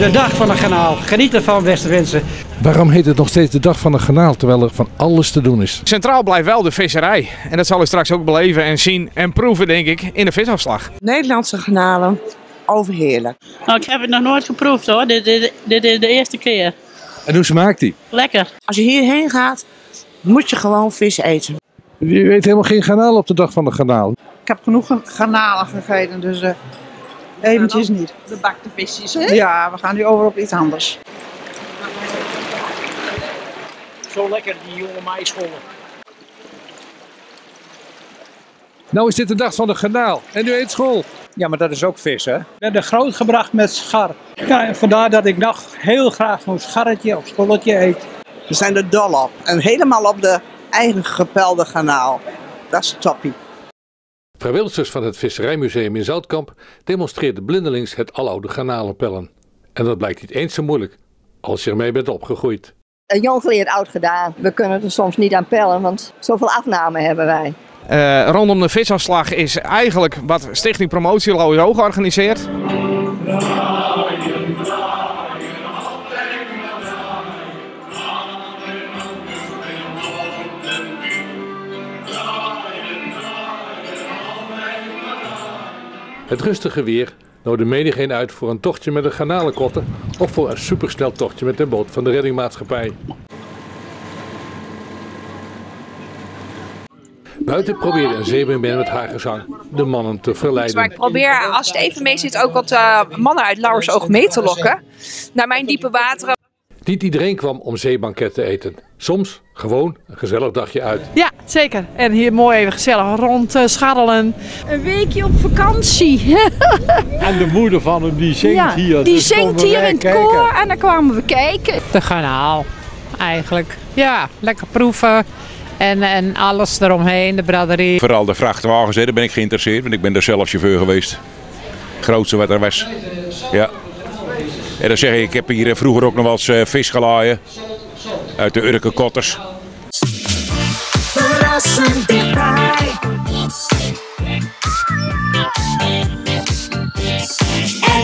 de dag van het kanaal. Geniet ervan, beste mensen. Waarom heet het nog steeds de dag van het kanaal, terwijl er van alles te doen is? Centraal blijft wel de visserij. En dat zal u straks ook beleven en zien en proeven, denk ik, in de visafslag. Nederlandse garnalen, overheerlijk. Nou, ik heb het nog nooit geproefd hoor, dit is de eerste keer. En hoe smaakt die? Lekker. Als je hierheen gaat, moet je gewoon vis eten. Je weet helemaal geen garnaal op de dag van het kanaal. Ik heb genoeg garnalen gegeten, dus eventjes niet. De bakte visjes, hè? Ja, we gaan nu over op iets anders. Zo lekker, die jonge maïsschollen. Nou is dit de dag van het kanaal en u eet school. Ja, maar dat is ook vis, hè? We hebben grootgebracht met schar. Ja, en vandaar dat ik nog heel graag zo'n scharretje of scholletje eet. We zijn er dol op. En helemaal op de eigen gepelde garnaal. Dat is toppie. Vrijwilligers van het Visserijmuseum in Zoutkamp demonstreerden blindelings het aloude garnalenpellen. En dat blijkt niet eens zo moeilijk als je ermee bent opgegroeid. Jong geleerd, oud gedaan. We kunnen er soms niet aan pellen, want zoveel afname hebben wij. Rondom de visafslag is eigenlijk wat Stichting Promotie Lauwershoog georganiseerd. Het rustige weer nodigde menigeen uit voor een tochtje met een garnalenkotter of voor een supersnel tochtje met de boot van de reddingmaatschappij. Buiten probeerde een zeemeermin met haar gezang de mannen te verleiden. Maar ik probeer, als het even mee zit, ook wat mannen uit Lauwershoog mee te lokken naar mijn diepe wateren. Niet iedereen kwam om zeebanket te eten. Soms gewoon een gezellig dagje uit. Ja, zeker. En hier mooi even gezellig rond scharrelen. Een weekje op vakantie. En de moeder van hem, die zingt hier. Die dus zingt hier in het koor en dan kwamen we kijken. De garnaal, eigenlijk. Ja, lekker proeven. En alles eromheen, de braderie. Vooral de vrachtwagens, daar ben ik geïnteresseerd, want ik ben daar zelf chauffeur geweest. Het grootste wat er was. Ja. En dan zeg ik heb hier vroeger ook nog wel eens vis gelaaien. Uit de Urkenkotters. Verrassend dichtbij.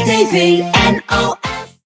RTV